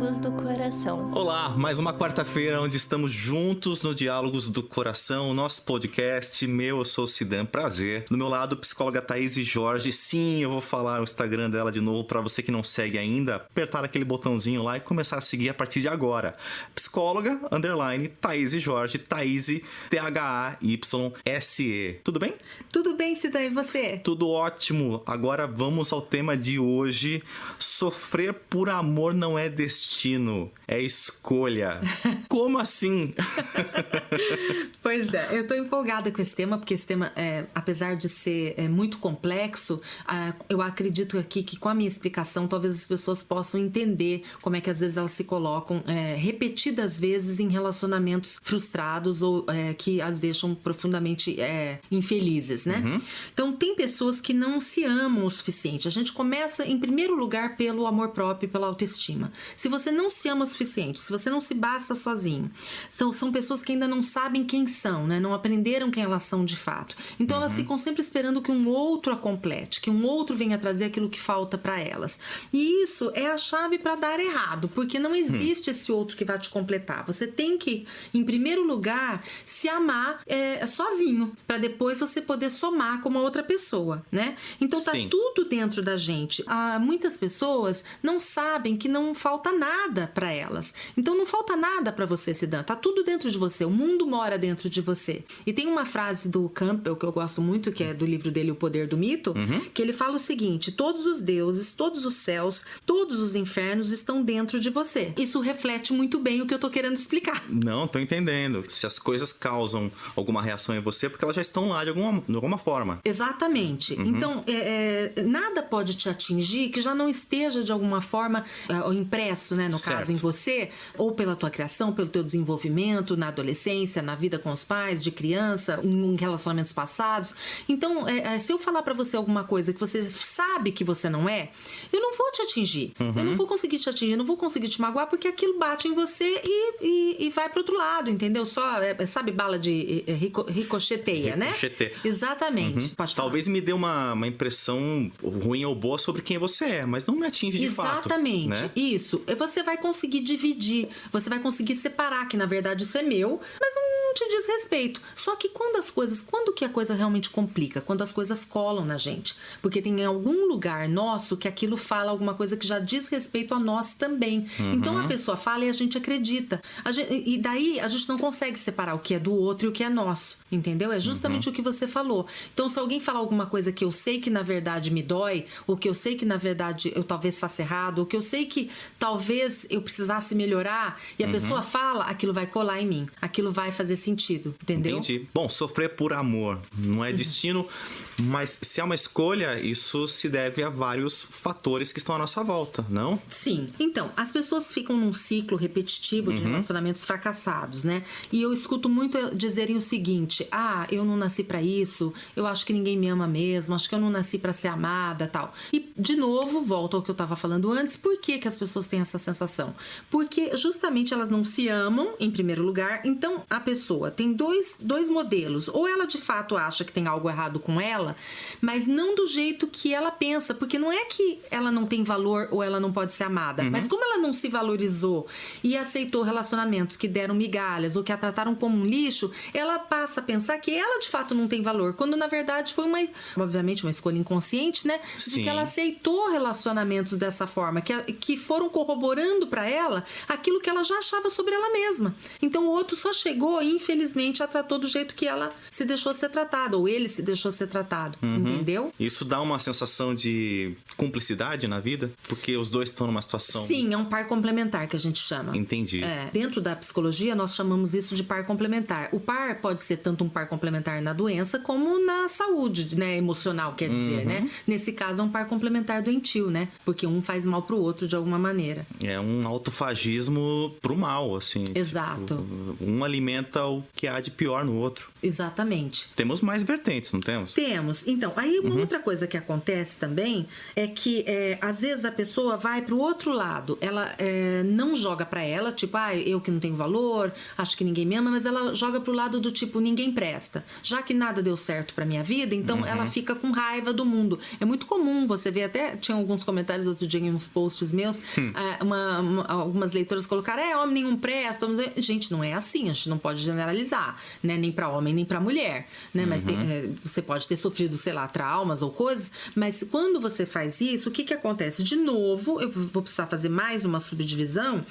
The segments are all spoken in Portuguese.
Diálogos do Coração. Olá, mais uma quarta-feira onde estamos juntos no Diálogos do Coração, o nosso podcast. Eu sou o Cidan, prazer. Do meu lado, psicóloga Thaís Jorge. Sim, eu vou falar o Instagram dela de novo para você que não segue ainda. Apertar aquele botãozinho lá e começar a seguir a partir de agora. Psicóloga, _ Thaís Jorge, Thaís, THYSE. Tudo bem? Tudo bem, Cidan, e você? Tudo ótimo. Agora vamos ao tema de hoje. Sofrer por amor não é destino, é escolha. Como assim? Pois é, eu tô empolgada com esse tema, porque esse tema, apesar de ser muito complexo, eu acredito aqui que com a minha explicação, talvez as pessoas possam entender como é que às vezes elas se colocam repetidas vezes em relacionamentos frustrados ou que as deixam profundamente infelizes, né? Uhum. Então, tem pessoas que não se amam o suficiente. A gente começa, em primeiro lugar, pelo amor próprio e pela autoestima. Se você não se ama o suficiente, se você não se basta sozinho, então são pessoas que ainda não sabem quem são, né? Não aprenderam quem elas são de fato. Então elas ficam sempre esperando que um outro a complete, que um outro venha trazer aquilo que falta para elas. E isso é a chave para dar errado, porque não existe esse outro que vai te completar. Você tem que, em primeiro lugar, se amar sozinho, para depois você poder somar com uma outra pessoa, né? Então tá tudo dentro da gente. Muitas pessoas não sabem que não falta nada para elas. Então não falta nada para você, Cidan. Tá tudo dentro de você. O mundo mora dentro de você. E tem uma frase do Campbell que eu gosto muito, que é do livro dele O Poder do Mito, que ele fala o seguinte: todos os deuses, todos os céus, todos os infernos estão dentro de você. Isso reflete muito bem o que eu tô querendo explicar. Não, tô entendendo. Se as coisas causam alguma reação em você, é porque elas já estão lá de alguma forma. Exatamente. Então, nada pode te atingir que já não esteja de alguma forma impresso, né, no caso, em você, ou pela tua criação, pelo teu desenvolvimento na adolescência, na vida com os pais, de criança, em relacionamentos passados. Então, se eu falar pra você alguma coisa que você sabe que você não é, eu não vou te atingir. Eu não vou conseguir te atingir, eu não vou conseguir te magoar, porque aquilo bate em você e vai pro outro lado, entendeu? Só, sabe, bala de ricocheteia, né? Exatamente. Talvez me dê uma impressão ruim ou boa sobre quem você é, mas não me atinge de fato. Exatamente, né? Isso. Você vai conseguir dividir, você vai conseguir separar que na verdade isso é meu, mas não te diz respeito. Só que quando que a coisa realmente complica? Quando as coisas colam na gente. Porque tem algum lugar nosso que aquilo fala alguma coisa que já diz respeito a nós também. Então a pessoa fala e a gente acredita. E daí a gente não consegue separar o que é do outro e o que é nosso. Entendeu? É justamente o que você falou. Então se alguém falar alguma coisa que eu sei que na verdade me dói, ou que eu sei que na verdade eu talvez faça errado, ou que eu sei que talvez eu precisasse melhorar, e a pessoa fala, aquilo vai colar em mim. Aquilo vai fazer sentido, entendeu? Entendi. Bom, sofrer por amor não é destino, mas se é uma escolha, isso se deve a vários fatores que estão à nossa volta, não? Sim. Então, as pessoas ficam num ciclo repetitivo de relacionamentos fracassados, né? E eu escuto muito dizerem o seguinte: eu não nasci pra isso, eu acho que ninguém me ama mesmo, acho que eu não nasci pra ser amada, tal. E, de novo, volto ao que eu tava falando antes, por que as pessoas têm essa sensação? Porque justamente elas não se amam, em primeiro lugar. Então a pessoa tem dois modelos: ou ela de fato acha que tem algo errado com ela, mas não do jeito que ela pensa, porque não é que ela não tem valor ou ela não pode ser amada, mas como ela não se valorizou e aceitou relacionamentos que deram migalhas ou que a trataram como um lixo, ela passa a pensar que ela de fato não tem valor, quando na verdade foi obviamente uma escolha inconsciente, né? De que ela aceitou relacionamentos dessa forma, que foram corroborando pra ela aquilo que ela já achava sobre ela mesma. Então o outro só chegou e infelizmente a tratou do jeito que ela se deixou ser tratada, ou ele se deixou ser tratado, entendeu? Isso dá uma sensação de cumplicidade na vida? Porque os dois estão numa situação... Sim, é um par complementar que a gente chama. Entendi. Dentro da psicologia nós chamamos isso de par complementar. O par pode ser tanto um par complementar na doença como na saúde, né, emocional, quer dizer, né? Nesse caso é um par complementar doentio, né? Porque um faz mal pro outro de alguma maneira. É um autofagismo pro mal, assim. Exato. Tipo, um alimenta o que há de pior no outro. Exatamente. Temos mais vertentes, não temos? Temos. Então, aí uma outra coisa que acontece também é que às vezes a pessoa vai pro outro lado. Ela não joga pra ela, tipo, eu que não tenho valor, acho que ninguém me ama, mas ela joga pro lado do tipo, ninguém presta. Já que nada deu certo pra minha vida, então ela fica com raiva do mundo. É muito comum, você vê até, tinha alguns comentários outro dia em uns posts meus, algumas leitoras colocaram, homem nenhum presta. Gente, não é assim, a gente não pode generalizar, né? Nem pra homem, nem pra mulher, né? Mas você pode ter sofrido, sei lá, traumas ou coisas, mas quando você faz isso, o que acontece? De novo, eu vou precisar fazer mais uma subdivisão,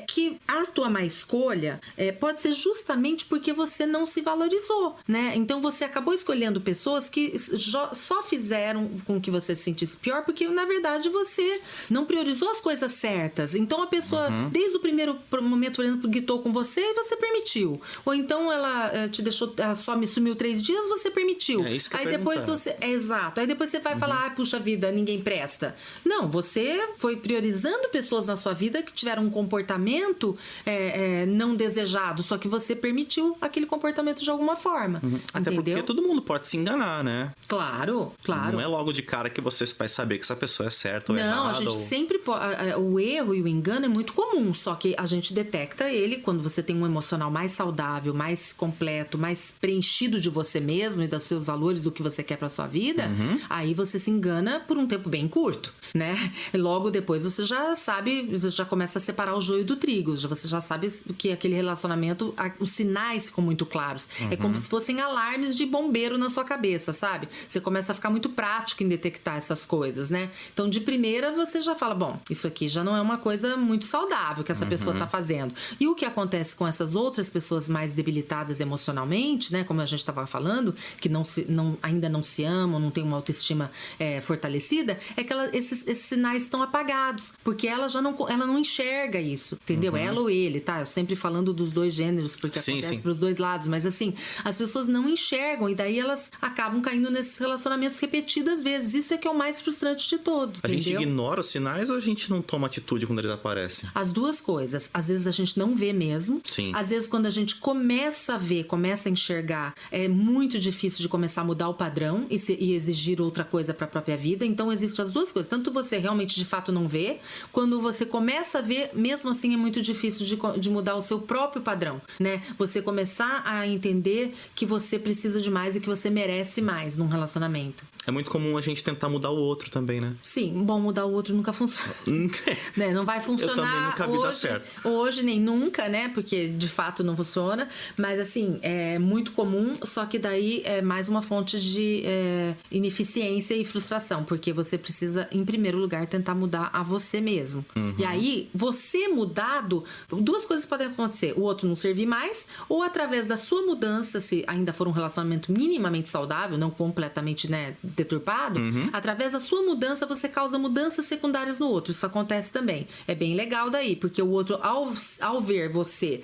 que a tua má escolha pode ser justamente porque você não se valorizou, né? Então você acabou escolhendo pessoas que só fizeram com que você se sentisse pior, porque na verdade você não priorizou as coisas certas. Então a pessoa, desde o primeiro momento, por exemplo, gritou com você e você permitiu. Ou então ela te deixou, ela só me sumiu 3 dias, você permitiu. É isso que eu Aí depois você. Exato. Aí depois você vai falar, puxa vida, ninguém presta. Não, você foi priorizando pessoas na sua vida que tiveram um comportamento não desejado, só que você permitiu aquele comportamento de alguma forma. Até entendeu? porque todo mundo pode se enganar, né? Claro. Não é logo de cara que você vai saber que essa pessoa é certa ou errada. Não, a gente sempre pode. O erro e o engano é muito comum, só que a gente detecta ele quando você tem um emocional mais saudável, mais completo, mais preenchido de você mesmo e dos seus valores, do que você quer pra sua vida. Aí você se engana por um tempo bem curto, né? Logo depois você já sabe, você já começa a separar o joio do trigo, você já sabe que aquele relacionamento, os sinais ficam muito claros. É como se fossem alarmes de bombeiro na sua cabeça, sabe? Você começa a ficar muito prático em detectar essas coisas, né? Então, de primeira, você já fala, bom, isso aqui já não é uma coisa muito saudável que essa pessoa tá fazendo. E o que acontece com essas outras pessoas mais debilitadas emocionalmente, né? Como a gente estava falando, que ainda não se amam, não tem uma autoestima fortalecida, é que esses sinais estão apagados, porque ela não enxerga isso, entendeu? Ela ou ele, tá? Eu sempre falando dos dois gêneros, porque acontece pros dois lados, mas assim, as pessoas não enxergam e daí elas acabam caindo nesses relacionamentos repetidas vezes. Isso é que é o mais frustrante de todo, A entendeu? gente ignora os sinais ou a gente não toma atitude quando eles aparecem? As duas coisas. Às vezes a gente não vê mesmo. Sim. Às vezes quando a gente começa a ver, começa a enxergar, é muito difícil de começar a mudar o padrão e exigir outra coisa para a própria vida. Então existem as duas coisas. Tanto você realmente de fato não vê, quando você começa a ver, mesmo assim é muito difícil de mudar o seu próprio padrão, né? Você começar a entender que você precisa de mais e que você merece mais num relacionamento. É muito comum a gente tentar mudar o outro também, né? Sim, bom, mudar o outro nunca funciona. Né? Não vai funcionar. Eu também nunca vi dar certo. Hoje nem nunca, né? Porque de fato não funciona. Mas assim, é muito comum, só que daí é mais uma fonte de ineficiência e frustração. Porque você precisa, em primeiro lugar, tentar mudar a você mesmo. E aí, você mudado, duas coisas podem acontecer. O outro não servir mais, ou através da sua mudança, se ainda for um relacionamento minimamente saudável, não completamente, né, deturpado, através da sua mudança você causa mudanças secundárias no outro. Isso acontece também. É bem legal daí, porque o outro, ao ver você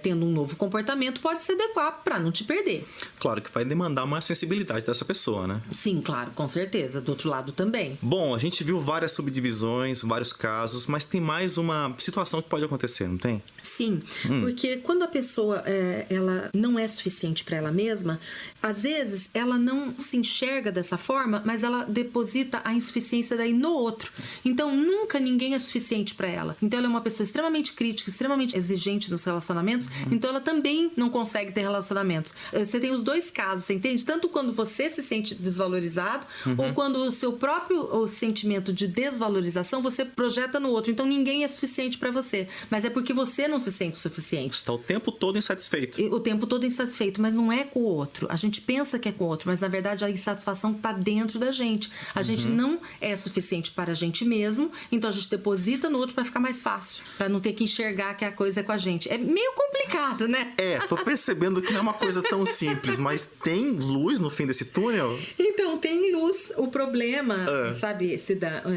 tendo um novo comportamento, pode se adequar para não te perder. Claro que vai demandar uma sensibilidade dessa pessoa, né? Sim, claro, com certeza. Do outro lado também. Bom, a gente viu várias subdivisões, vários casos, mas tem mais uma situação que pode acontecer, não tem? Sim, porque quando a pessoa ela não é suficiente para ela mesma, às vezes ela não se enxerga dessa forma, mas ela deposita a insuficiência daí no outro. Então, nunca ninguém é suficiente para ela. Então, ela é uma pessoa extremamente crítica, extremamente exigente nos relacionamentos, então ela também não consegue ter relacionamentos. Você tem os dois casos, você entende? Tanto quando você se sente desvalorizado, ou quando o seu próprio sentimento de desvalorização você projeta no outro. Então, ninguém é suficiente para você, mas é porque você não se sente suficiente. Está o tempo todo insatisfeito. O tempo todo insatisfeito, mas não é com o outro. A gente pensa que é com o outro, mas na verdade a insatisfação está dentro da gente. A gente não é suficiente para a gente mesmo, então a gente deposita no outro para ficar mais fácil, para não ter que enxergar que a coisa é com a gente. É meio complicado, né? Tô percebendo que não é uma coisa tão simples, mas tem luz no fim desse túnel? Então, tem luz. O problema, sabe,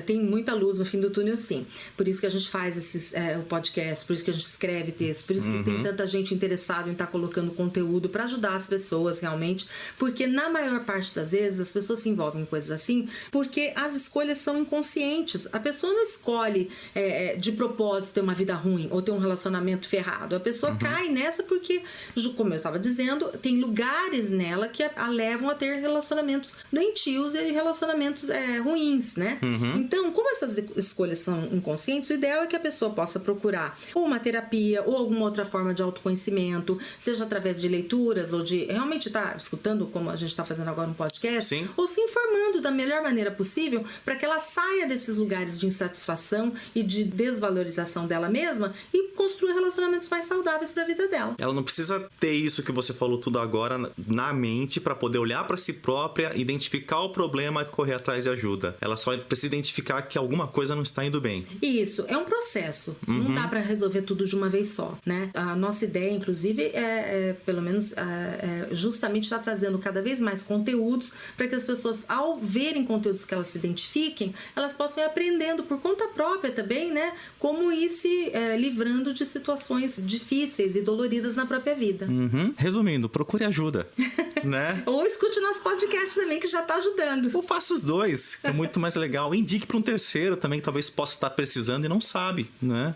tem muita luz no fim do túnel, sim. Por isso que a gente faz o podcast, por isso que a gente escreve texto, por isso que tem tanta gente interessada em estar colocando conteúdo para ajudar as pessoas realmente, porque na maior parte das vezes as pessoas se envolvem em coisas assim porque as escolhas são inconscientes. A pessoa não escolhe de propósito ter uma vida ruim ou ter um relacionamento ferrado. A pessoa cai essa porque, como eu estava dizendo, tem lugares nela que a levam a ter relacionamentos doentios e relacionamentos ruins, né? Então, como essas escolhas são inconscientes, o ideal é que a pessoa possa procurar ou uma terapia ou alguma outra forma de autoconhecimento, seja através de leituras ou de realmente estar escutando, como a gente está fazendo agora um podcast, Sim. ou se informando da melhor maneira possível para que ela saia desses lugares de insatisfação e de desvalorização dela mesma e construa relacionamentos mais saudáveis para a vida dela. Ela não precisa ter isso que você falou tudo agora na mente para poder olhar para si própria, identificar o problema e correr atrás de ajuda. Ela só precisa identificar que alguma coisa não está indo bem. Isso, é um processo. Não dá para resolver tudo de uma vez só, né? A nossa ideia, inclusive, pelo menos, justamente está trazendo cada vez mais conteúdos para que as pessoas, ao verem conteúdos que elas se identifiquem, elas possam ir aprendendo por conta própria também, né? Como ir se livrando de situações difíceis e doloridas na própria vida. Resumindo, procure ajuda, né? Ou escute nosso podcast também, que já está ajudando. Ou faça os dois, que é muito mais legal. Indique para um terceiro também, que talvez possa estar precisando e não sabe, né?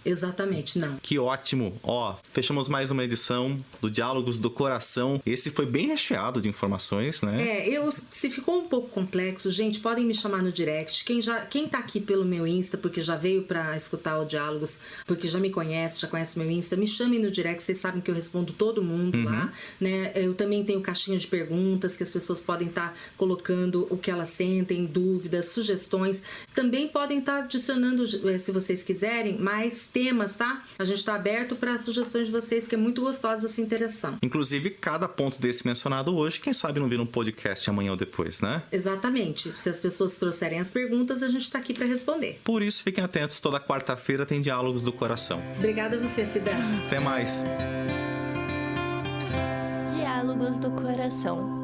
Exatamente, não. Que ótimo. Ó, fechamos mais uma edição do Diálogos do Coração. Esse foi bem recheado de informações, né? Se ficou um pouco complexo, gente, podem me chamar no direct. Quem tá aqui pelo meu Insta, porque já veio para escutar o Diálogos, porque já me conhece, já conhece meu Insta, me chamem no direct, vocês sabem que eu respondo todo mundo lá, né? Eu também tenho caixinha de perguntas que as pessoas podem estar colocando o que elas sentem, dúvidas, sugestões. Também podem estar adicionando, se vocês quiserem, mais temas, tá? A gente tá aberto para sugestões de vocês, que é muito gostosa essa interação. Inclusive, cada ponto desse mencionado hoje, quem sabe não vira um podcast amanhã ou depois, né? Exatamente. Se as pessoas trouxerem as perguntas, a gente tá aqui para responder. Por isso, fiquem atentos, toda quarta-feira tem Diálogos do Coração. Obrigada a você, Cidade. Até mais. Diálogos do Coração.